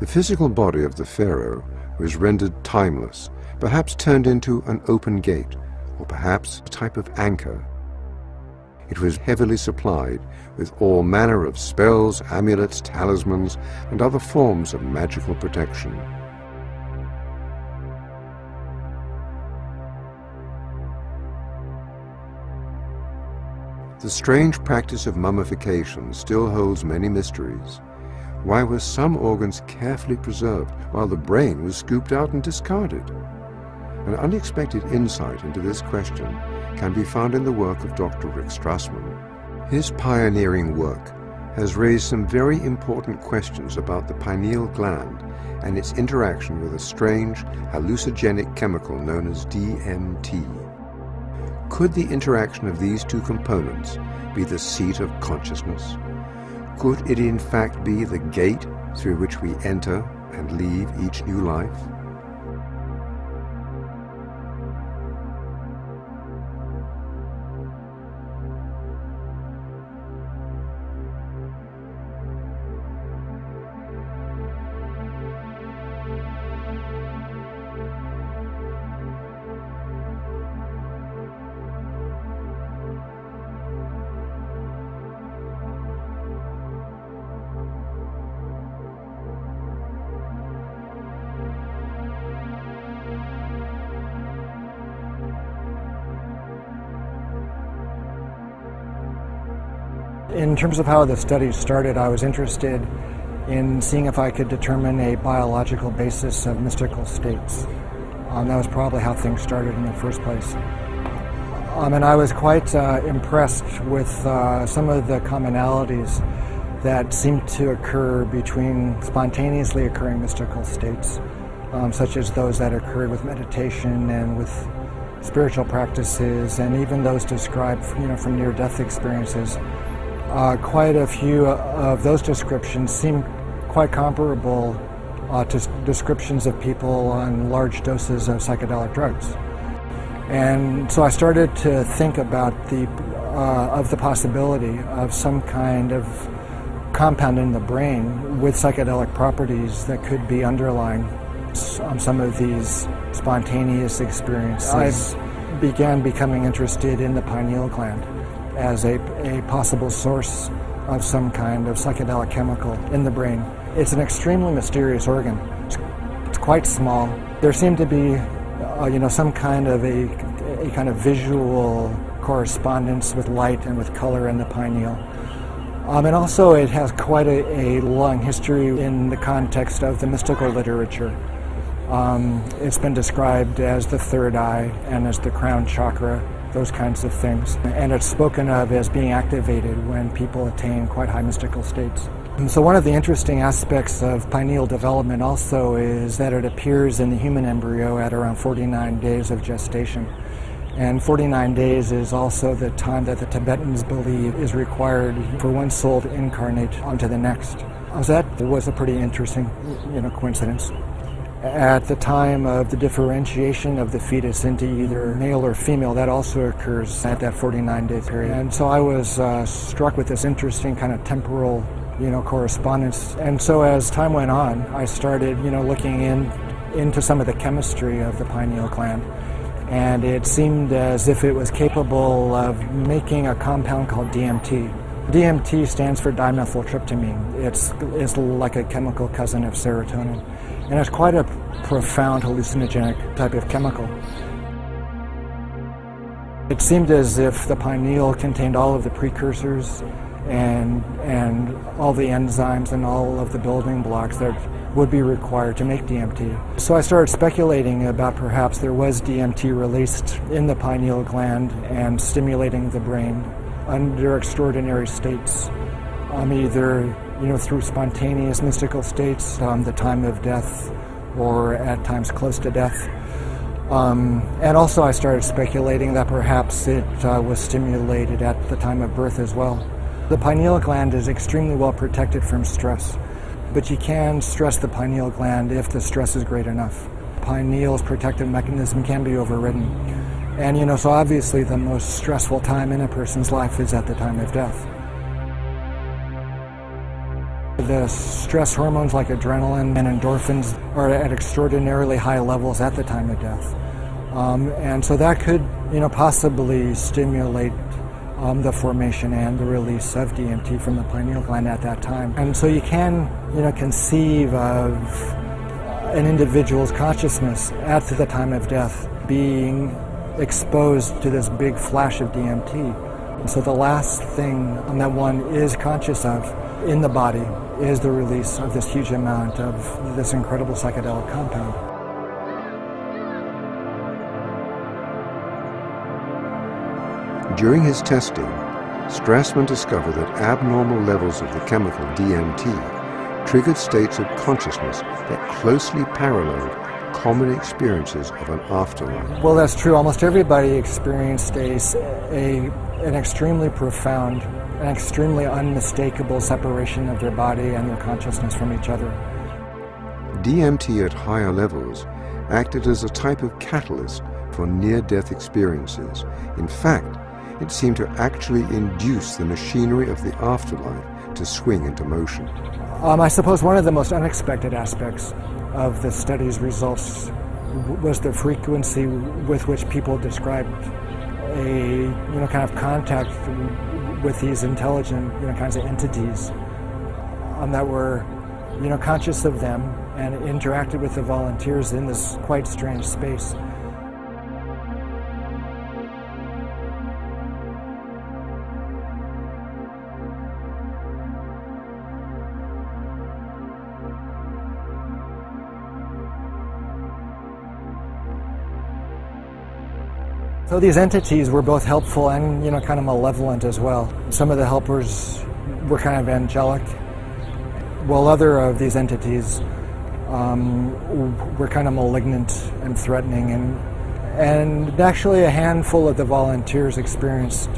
The physical body of the pharaoh was rendered timeless, perhaps turned into an open gate, or perhaps a type of anchor. It was heavily supplied with all manner of spells, amulets, talismans, and other forms of magical protection. The strange practice of mummification still holds many mysteries. Why were some organs carefully preserved while the brain was scooped out and discarded? An unexpected insight into this question can be found in the work of Dr. Rick Strassman. His pioneering work has raised some very important questions about the pineal gland and its interaction with a strange hallucinogenic chemical known as DMT. Could the interaction of these two components be the seat of consciousness? Could it in fact be the gate through which we enter and leave each new life? In terms of how the study started, I was interested in seeing if I could determine a biological basis of mystical states. That was probably how things started in the first place. And I was quite impressed with some of the commonalities that seemed to occur between spontaneously occurring mystical states, such as those that occurred with meditation and with spiritual practices, and even those described, from near-death experiences. Quite a few of those descriptions seem quite comparable to descriptions of people on large doses of psychedelic drugs. And so I started to think about the possibility of some kind of compound in the brain with psychedelic properties that could be underlying some of these spontaneous experiences. I began becoming interested in the pineal gland as a possible source of some kind of psychedelic chemical in the brain. It's an extremely mysterious organ. It's quite small. There seemed to be, some kind of a kind of visual correspondence with light and with color in the pineal. And also it has quite a long history in the context of the mystical literature. It's been described as the third eye and as the crown chakra, those kinds of things. And it's spoken of as being activated when people attain quite high mystical states. And so one of the interesting aspects of pineal development also is that it appears in the human embryo at around 49 days of gestation. And 49 days is also the time that the Tibetans believe is required for one soul to incarnate onto the next. So that was a pretty interesting, coincidence. At the time of the differentiation of the fetus into either male or female, that also occurs at that 49-day period. And so I was struck with this interesting kind of temporal, correspondence. And so as time went on, I started, looking into some of the chemistry of the pineal gland. And it seemed as if it was capable of making a compound called DMT. DMT stands for dimethyltryptamine. It's like a chemical cousin of serotonin. And it's quite a profound hallucinogenic type of chemical. It seemed as if the pineal contained all of the precursors and all the enzymes and all of the building blocks that would be required to make DMT. So I started speculating about perhaps there was DMT released in the pineal gland and stimulating the brain under extraordinary states, either through spontaneous mystical states, the time of death, or at times close to death. And also I started speculating that perhaps it was stimulated at the time of birth as well. The pineal gland is extremely well protected from stress, but you can stress the pineal gland if the stress is great enough. Pineal's protective mechanism can be overridden. And so obviously the most stressful time in a person's life is at the time of death. The stress hormones like adrenaline and endorphins are at extraordinarily high levels at the time of death. And so that could, possibly stimulate the formation and the release of DMT from the pineal gland at that time. And so you can, conceive of an individual's consciousness at the time of death being exposed to this big flash of DMT. So the last thing that one is conscious of in the body is the release of this huge amount of this incredible psychedelic compound. During his testing, Strassman discovered that abnormal levels of the chemical DMT triggered states of consciousness that closely paralleled common experiences of an afterlife. Well, that's true. Almost everybody experienced an extremely profound, an extremely unmistakable separation of their body and their consciousness from each other. DMT at higher levels acted as a type of catalyst for near-death experiences. In fact, it seemed to actually induce the machinery of the afterlife to swing into motion. I suppose one of the most unexpected aspects of the study's results was the frequency with which people described a kind of contact with these intelligent kinds of entities that were conscious of them and interacted with the volunteers in this quite strange space. So these entities were both helpful and, kind of malevolent as well. Some of the helpers were kind of angelic, while other of these entities were kind of malignant and threatening. And actually a handful of the volunteers experienced,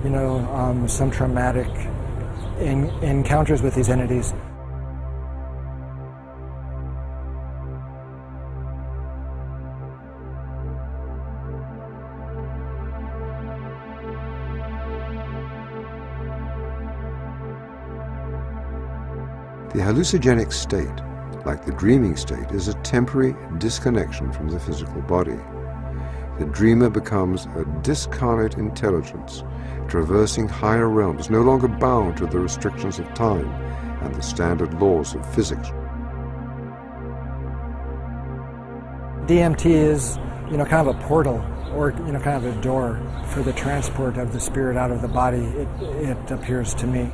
some traumatic encounters with these entities. The hallucinogenic state, like the dreaming state, is a temporary disconnection from the physical body. The dreamer becomes a discarnate intelligence, traversing higher realms, no longer bound to the restrictions of time and the standard laws of physics. DMT is, kind of a portal, or, kind of a door for the transport of the spirit out of the body, it appears to me.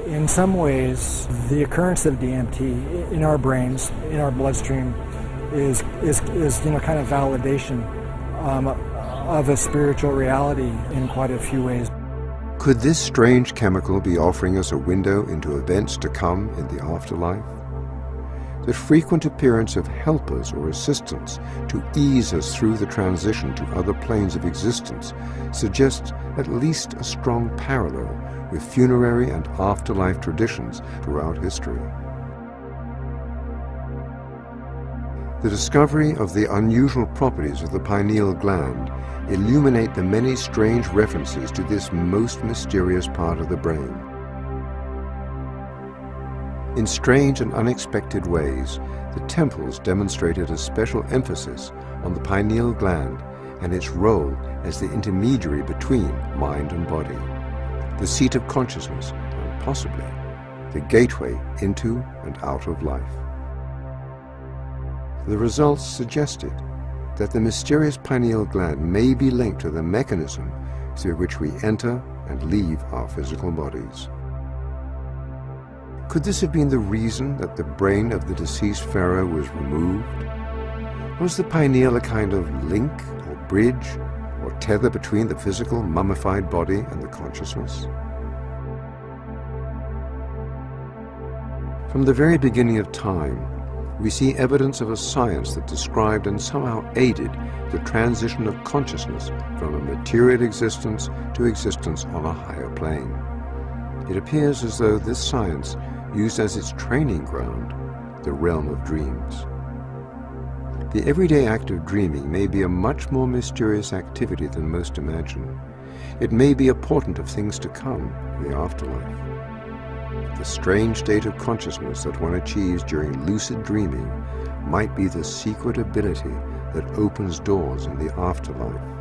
In some ways, the occurrence of DMT in our brains, in our bloodstream, is kind of validation of a spiritual reality in quite a few ways. Could this strange chemical be offering us a window into events to come in the afterlife? The frequent appearance of helpers or assistants to ease us through the transition to other planes of existence suggests at least a strong parallel with funerary and afterlife traditions throughout history. The discovery of the unusual properties of the pineal gland illuminate the many strange references to this most mysterious part of the brain. In strange and unexpected ways, the temples demonstrated a special emphasis on the pineal gland and its role as the intermediary between mind and body, the seat of consciousness, and possibly the gateway into and out of life. The results suggested that the mysterious pineal gland may be linked to the mechanism through which we enter and leave our physical bodies. Could this have been the reason that the brain of the deceased pharaoh was removed? Was the pineal a kind of link or bridge or tether between the physical mummified body and the consciousness? From the very beginning of time, we see evidence of a science that described and somehow aided the transition of consciousness from a material existence to existence on a higher plane. It appears as though this science used as its training ground the realm of dreams. The everyday act of dreaming may be a much more mysterious activity than most imagine. It may be a portent of things to come in the afterlife. The strange state of consciousness that one achieves during lucid dreaming might be the secret ability that opens doors in the afterlife.